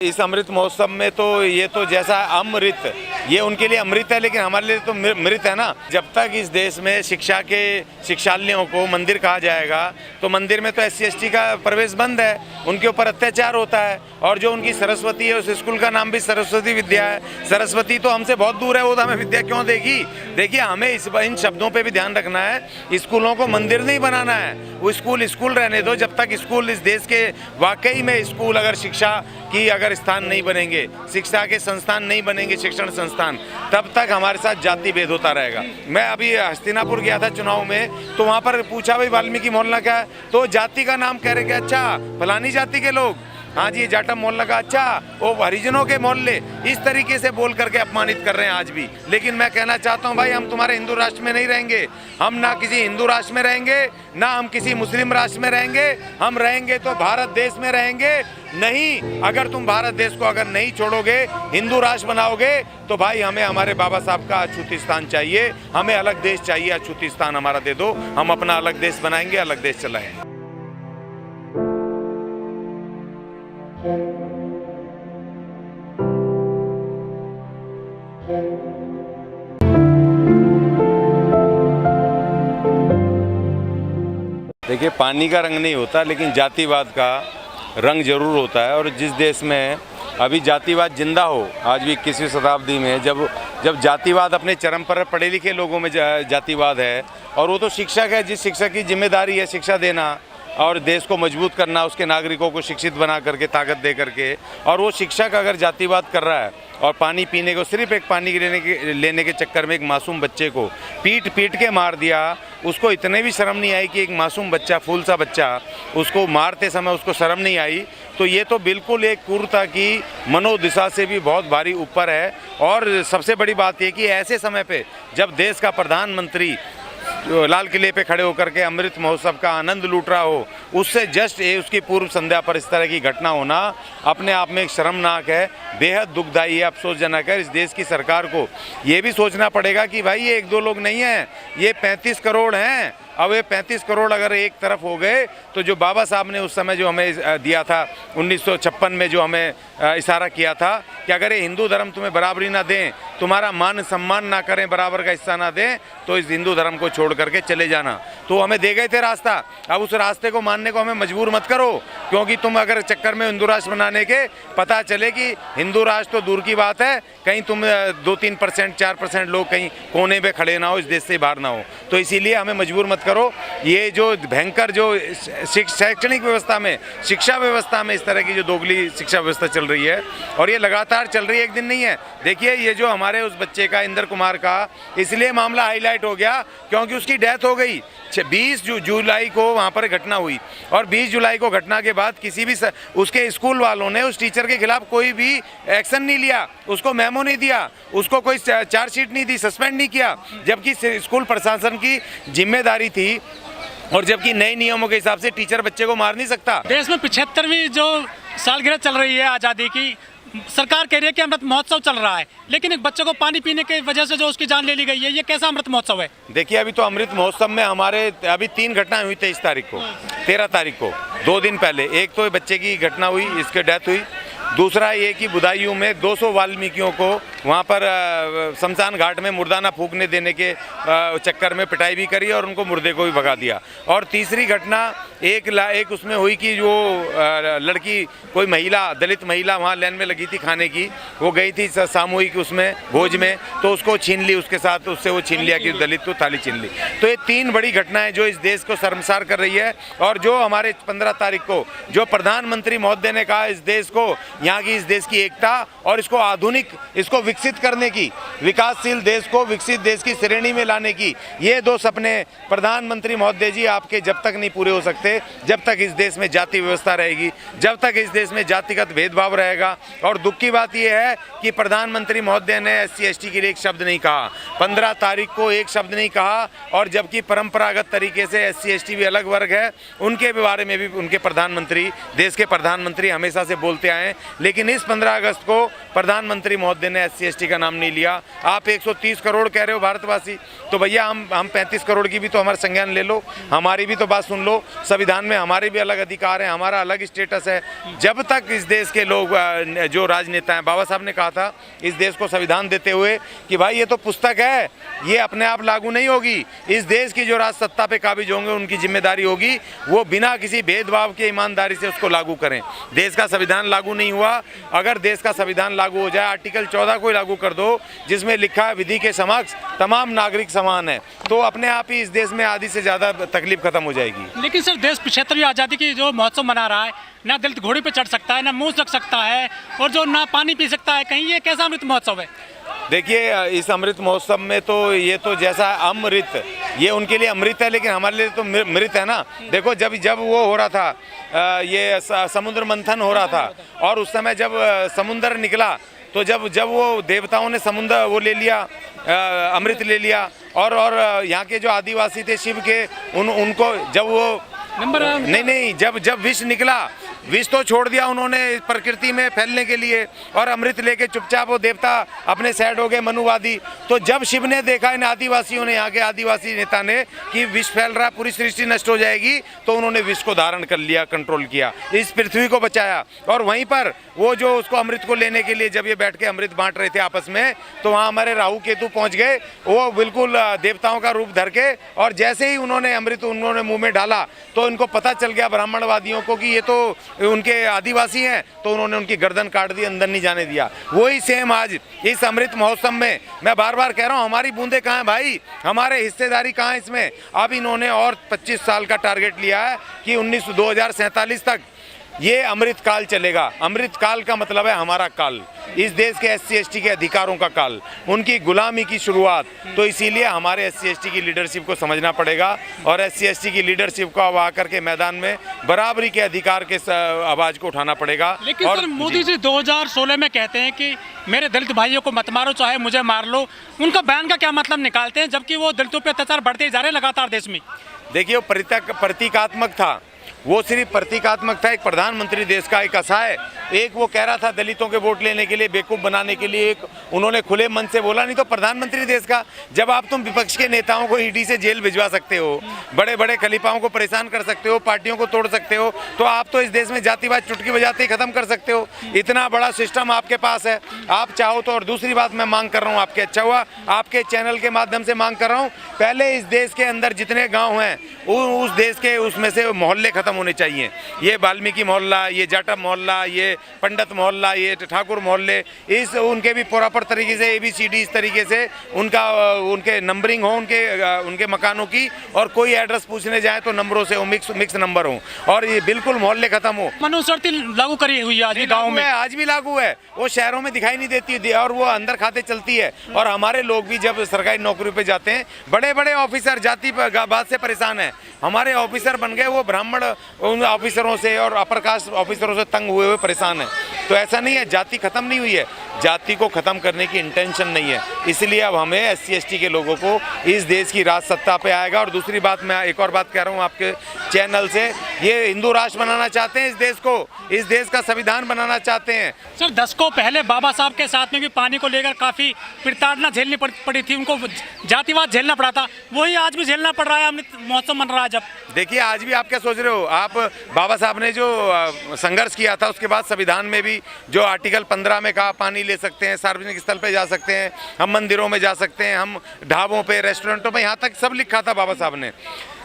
इस अमृत महोत्सव में तो ये तो जैसा अमृत, ये उनके लिए अमृत है, लेकिन हमारे लिए तो मृत है ना। जब तक इस देश में शिक्षा के शिक्षालयों को मंदिर कहा जाएगा तो मंदिर में तो SC/ST का प्रवेश बंद है, उनके ऊपर अत्याचार होता है। और जो उनकी सरस्वती है, उस स्कूल का नाम भी सरस्वती विद्या है। सरस्वती तो हमसे बहुत दूर है, वो तो हमें विद्या क्यों देगी। देखिए, हमें इन शब्दों पर भी ध्यान रखना है। स्कूलों को मंदिर नहीं बनाना है, वो स्कूल स्कूल रहने दो। जब तक स्कूल इस देश के वाकई में स्कूल अगर शिक्षा की अगर स्थान नहीं बनेंगे, शिक्षा के संस्थान नहीं बनेंगे, शिक्षण संस्थान, तब तक हमारे साथ जाति भेद होता रहेगा। मैं अभी हस्तिनापुर गया था चुनाव में, तो वहाँ पर पूछा भाई वाल्मीकि मोहल्ला क्या है, तो जाति का नाम कह रहे कि अच्छा फलानी जाति के लोग, हाँ जी जाटम मोहल्ला का, अच्छा वो हरिजनों के मोहल्ले, इस तरीके से बोल करके अपमानित कर रहे हैं आज भी। लेकिन मैं कहना चाहता हूँ भाई, हम तुम्हारे हिंदू राष्ट्र में नहीं रहेंगे, हम ना किसी हिंदू राष्ट्र में रहेंगे, ना हम किसी मुस्लिम राष्ट्र में रहेंगे। हम रहेंगे तो भारत देश में रहेंगे। नहीं, अगर तुम भारत देश को अगर नहीं छोड़ोगे, हिंदू राष्ट्र बनाओगे, तो भाई हमें हमारे बाबा साहब का अछूती स्थान चाहिए, हमें अलग देश चाहिए, अछूती स्थान हमारा दे दो, हम अपना अलग देश बनाएंगे, अलग देश चलाएंगे। देखिए, पानी का रंग नहीं होता, लेकिन जातिवाद का रंग जरूर होता है। और जिस देश में अभी जातिवाद जिंदा हो, आज भी 21वीं शताब्दी में, जब जातिवाद अपने चरम पर, पढ़े लिखे लोगों में जातिवाद है, और वो तो शिक्षक है, जिस शिक्षक की जिम्मेदारी है शिक्षा देना और देश को मजबूत करना, उसके नागरिकों को शिक्षित बना करके, ताकत दे करके, और वो शिक्षक अगर जातिवाद कर रहा है और पानी पीने को, सिर्फ एक पानी लेने के चक्कर में एक मासूम बच्चे को पीट के मार दिया, उसको इतने भी शर्म नहीं आई कि एक मासूम बच्चा, फूल सा बच्चा, उसको मारते समय उसको शर्म नहीं आई, तो ये तो बिल्कुल एक क्रूरता की मनोदिशा से भी बहुत भारी ऊपर है। और सबसे बड़ी बात ये कि ऐसे समय पे जब देश का प्रधानमंत्री लाल किले पे खड़े होकर के अमृत महोत्सव का आनंद लूट रहा हो, उससे जस्ट उसकी पूर्व संध्या पर इस तरह की घटना होना अपने आप में एक शर्मनाक है, बेहद दुखदायी है, अफसोसजनक है। इस देश की सरकार को ये भी सोचना पड़ेगा कि भाई ये 1-2 लोग नहीं हैं, ये 35 करोड़ हैं। अब ये 35 करोड़ अगर एक तरफ हो गए, तो जो बाबा साहब ने उस समय जो हमें दिया था 1956 में, जो हमें इशारा किया था कि अगर ये हिंदू धर्म तुम्हें बराबरी ना दें, तुम्हारा मान सम्मान ना करें, बराबर का हिस्सा ना दें, तो इस हिंदू धर्म को छोड़ करके चले जाना, तो हमें दे गए थे रास्ता। अब उस रास्ते को मानने को हमें मजबूर मत करो, क्योंकि तुम अगर चक्कर में हिंदू राष्ट्र बनाने के पता चले कि हिंदू राष्ट्र तो दूर की बात है, कहीं तुम 2-3%, 4% लोग कहीं कोने पे खड़े ना हो, इस देश से बाहर ना हो, तो इसीलिए हमें मजबूर मत करो। ये जो भयंकर जो शैक्षणिक व्यवस्था में, शिक्षा व्यवस्था में इस तरह की जो दोगली शिक्षा व्यवस्था चल रही है, और ये लगातार चल रही है, एक दिन नहीं है। देखिए, ये जो हमारे उस बच्चे का, इंद्र कुमार का, इसलिए मामला हाईलाइट हो गया क्योंकि उसकी डेथ हो गई। 20 जुलाई को वहाँ पर घटना हुई, और 20 जुलाई को घटना के बाद किसी भी उसके स्कूल वालों ने उस टीचर के खिलाफ कोई भी एक्शन नहीं लिया, उसको मेमो नहीं दिया, उसको कोई चार्जशीट नहीं दी, सस्पेंड नहीं किया, जबकि स्कूल प्रशासन की जिम्मेदारी थी। और जबकि नए नियमों के हिसाब से टीचर बच्चे को मार नहीं सकता। देश में 75वीं जो सालगिरह चल रही है आज़ादी की, सरकार कह रही है कि अमृत महोत्सव चल रहा है, लेकिन एक बच्चे को पानी पीने की वजह से जो उसकी जान ले ली गई है, ये कैसा अमृत महोत्सव है? देखिए, अभी तो अमृत महोत्सव में हमारे अभी 3 घटनाएं हुई, 23 तारीख को, 13 तारीख को, 2 दिन पहले। एक तो बच्चे की घटना हुई, इसके डेथ हुई। दूसरा ये कि बुदायूं में 200 वाल्मीकियों को वहाँ पर शमशान घाट में मुर्दाना फूकने देने के चक्कर में पिटाई भी करी और उनको मुर्दे को भी भगा दिया। और तीसरी घटना एक उसमें हुई कि जो लड़की, कोई महिला, दलित महिला वहाँ लाइन में लगी थी खाने की, वो गई थी सामूहिक उसमें भोज में, तो उसको छीन ली, उसके साथ उससे वो छीन लिया कि दलित को थाली छीन ली। तो ये 3 बड़ी घटनाएं जो इस देश को शर्मसार कर रही है। और जो हमारे 15 तारीख को जो प्रधानमंत्री महोदय ने कहा, इस देश को, यहाँ की इस देश की एकता और इसको आधुनिक, इसको विकसित करने की, विकासशील देश को विकसित देश की श्रेणी में लाने की, ये 2 सपने प्रधानमंत्री महोदय जी आपके जब तक नहीं पूरे हो सकते, जब तक इस देश में जाति व्यवस्था रहेगी, जब तक इस देश में जातिगत भेदभाव रहेगा। और दुख की बात यह है कि प्रधानमंत्री महोदय ने SC/ST के लिए एक शब्द नहीं कहा, 15 तारीख को एक शब्द नहीं कहा। और जबकि परंपरागत तरीके से SC/ST भी अलग वर्ग है, उनके बारे में भी उनके प्रधानमंत्री, देश के प्रधानमंत्री हमेशा से बोलते आए, लेकिन इस 15 अगस्त को प्रधानमंत्री महोदय ने SC/ST का नाम नहीं लिया। आप 130 करोड़ कह रहे हो भारतवासी, तो भैया हम 35 करोड़ की भी तो हमारा संज्ञान ले लो, हमारी भी तो बात सुन लो। संविधान में हमारे भी अलग अधिकार हैं, हमारा अलग स्टेटस है। जब तक इस देश के लोग जो राजनेता हैं, बाबा साहब ने कहा था इस देश को संविधान देते हुए कि भाई ये तो पुस्तक है, ये अपने आप लागू नहीं होगी। इस देश की जो राज सत्ता पे काबिज होंगे उनकी जिम्मेदारी होगी वो बिना किसी भेदभाव के ईमानदारी से उसको लागू करें। देश का संविधान लागू नहीं हुआ, अगर देश का संविधान लागू हो जाए, आर्टिकल 14 को लागू कर दो जिसमें लिखा है विधि के समक्ष तमाम नागरिक समान है, तो अपने आप ही इस देश में आधी से ज़्यादा तकलीफ खत्म हो जाएगी। लेकिन सर देश 75वीं आज़ादी की जो महोत्सव मना रहा है, ना दलित घोड़े पे चढ़ सकता है, ना मुँह रख सकता है, और जो ना पानी पी सकता है कहीं, ये कैसा अमृत महोत्सव है? देखिए इस अमृत महोत्सव में तो ये तो जैसा अमृत, ये उनके लिए अमृत है लेकिन हमारे लिए तो मृत है ना। देखो जब वो हो रहा था, ये समुद्र मंथन हो रहा था, और उस समय जब समुद्र निकला तो जब वो देवताओं ने समुद्र वो ले लिया, अमृत ले लिया, और यहाँ के जो आदिवासी थे शिव के उनको जब वो नहीं जब विष निकला, विष तो छोड़ दिया उन्होंने प्रकृति में फैलने के लिए, और अमृत लेके चुपचाप वो देवता अपने साइड हो गए मनुवादी। तो जब शिव ने देखा इन आदिवासियों ने, यहाँ के आदिवासी नेता ने कि विष फैल रहा, पूरी सृष्टि नष्ट हो जाएगी, तो उन्होंने विष को धारण कर लिया, कंट्रोल किया, इस पृथ्वी को बचाया। और वहीं पर वो जो उसको अमृत को लेने के लिए जब ये बैठ के अमृत बांट रहे थे आपस में, तो वहाँ हमारे राहु केतु पहुँच गए, वो बिल्कुल देवताओं का रूप धर के, और जैसे ही उन्होंने अमृत उन्होंने मुँह में डाला तो इनको पता चल गया ब्राह्मणवादियों को कि ये तो उनके आदिवासी हैं, तो उन्होंने उनकी गर्दन काट दी, अंदर नहीं जाने दिया। वही सेम आज इस अमृत महोत्सव में मैं बार बार कह रहा हूँ, हमारी बूंदे कहाँ हैं भाई, हमारे हिस्सेदारी कहाँ है इसमें? अब इन्होंने और 25 साल का टारगेट लिया है कि 2047 तक ये अमृत काल चलेगा। अमृत काल का मतलब है हमारा काल, इस देश के SC/ST के अधिकारों का काल, उनकी गुलामी की शुरुआत। तो इसीलिए हमारे SC/ST की लीडरशिप को समझना पड़ेगा, और SC/ST की लीडरशिप को अब आकर के मैदान में बराबरी के अधिकार के आवाज़ को उठाना पड़ेगा। लेकिन सर मोदी जी 2016 में कहते हैं कि मेरे दलित भाइयों को मत मारो, चाहे मुझे मार लो। उनका बयान का क्या मतलब निकालते हैं, जबकि वो दलितों पर अत्याचार बढ़ते जा रहे हैं लगातार देश में? देखिए वो प्रतीकात्मक था, वो सिर्फ प्रतीकात्मक था। एक प्रधानमंत्री देश का एक असहाय, एक वो कह रहा था दलितों के वोट लेने के लिए, बेवकूफ़ बनाने के लिए, एक उन्होंने खुले मन से बोला। नहीं तो प्रधानमंत्री देश का, जब आप तुम विपक्ष के नेताओं को ईडी से जेल भिजवा सकते हो, बड़े बड़े खलीफाओं को परेशान कर सकते हो, पार्टियों को तोड़ सकते हो, तो आप तो इस देश में जातिवाद चुटकी बजाते ही खत्म कर सकते हो। इतना बड़ा सिस्टम आपके पास है, आप चाहो तो। और दूसरी बात मैं मांग कर रहा हूँ आपके, अच्छा हुआ आपके चैनल के माध्यम से मांग कर रहा हूँ, पहले इस देश के अंदर जितने गाँव हैं उस देश के उसमें से मोहल्ले खत्म होने चाहिए। ये वाल्मीकि मोहल्ला, ये जाटव मोहल्ला, ये पंडित मोहल्ला, ये ठाकुर मोहल्ले, इस उनके भी प्रॉपर तरीके से ABCD इस तरीके से उनके नंबरिंग हो, उनके मकानों की, और कोई एड्रेस पूछने जाए तो नंबरों से हो, मिक्स नंबर हो, और ये बिल्कुल मोहल्ले खत्म हो। मनुस्मृति लागू करी हुई है आज भी गाँव में, आज भी लागू है, वो शहरों में दिखाई नहीं देती और वो अंदर खाते चलती है। और हमारे लोग भी जब सरकारी नौकरी पे जाते हैं, बड़े बड़े ऑफिसर जाति बात से परेशान है, हमारे ऑफिसर बन गए वो ब्राह्मण ऑफिसरों से और अपर कास्ट ऑफिसरों से तंग हुए परेशान है। तो ऐसा नहीं है, जाति खत्म नहीं हुई है, जाति को खत्म करने की इंटेंशन नहीं है। इसलिए अब हमें SC/ST के लोगों को इस देश की राज सत्ता पे आएगा। और दूसरी बात, मैं एक और बात कह रहा हूँ आपके चैनल से, ये हिंदू राष्ट्र बनाना चाहते हैं इस देश को, इस देश का संविधान बनाना चाहते हैं। सर दशकों पहले बाबा साहब के साथ में भी पानी को लेकर काफ़ी प्रताड़ना झेलनी पड़ी थी, उनको जातिवाद झेलना पड़ा था, वही आज भी झेलना पड़ रहा है। अमृत महोत्सव मन रहा है जब, देखिए आज भी आप क्या सोच रहे हो, आप बाबा साहब ने जो संघर्ष किया था, उसके बाद संविधान में भी जो आर्टिकल 15 में कहा पानी ले सकते हैं, सार्वजनिक स्थल पे जा सकते हैं, हम मंदिरों में जा सकते हैं, हम ढाबों पे, रेस्टोरेंटों पे, यहाँ तक सब लिखा था बाबा साहब ने।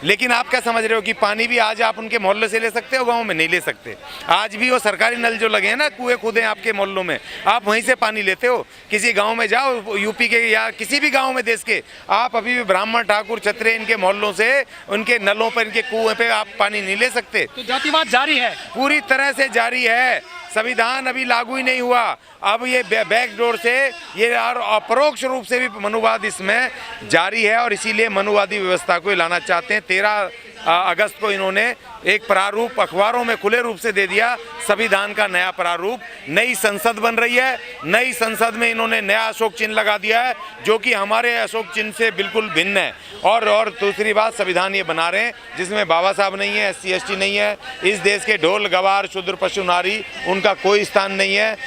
लेकिन आप क्या समझ रहे हो कि पानी भी आज आप उनके मोहल्ले से ले सकते हो, गाँव में नहीं ले सकते। आज भी वो सरकारी नल जो लगे हैं ना, कुएं खुदे आपके मोहल्लों में, आप वहीं से पानी लेते हो। किसी गाँव में जाओ, यूपी के या किसी भी गाँव में देश के, आप अभी भी ब्राह्मण, ठाकुर, क्षत्रिय, इनके मोहल्लों से, उनके नलों पर, इनके कुएं पे आप पानी नहीं ले सकते। तो जातिवाद जारी है, पूरी तरह से जारी है। संविधान अभी लागू ही नहीं हुआ, अब ये बैकडोर से ये अपरोक्ष रूप से भी मनुवाद इसमें जारी है, और इसीलिए मनुवादी व्यवस्था को लाना चाहते हैं। 13 अगस्त को इन्होंने एक प्रारूप अखबारों में खुले रूप से दे दिया, संविधान का नया प्रारूप। नई संसद बन रही है, नई संसद में इन्होंने नया अशोक चिन्ह लगा दिया है, जो कि हमारे अशोक चिन्ह से बिल्कुल भिन्न है। और दूसरी बात, संविधान ये बना रहे हैं जिसमें बाबा साहब नहीं है, SC/ST नहीं है, इस देश के ढोल गवार, शूद्र, पशु, नारी, उनका कोई स्थान नहीं है।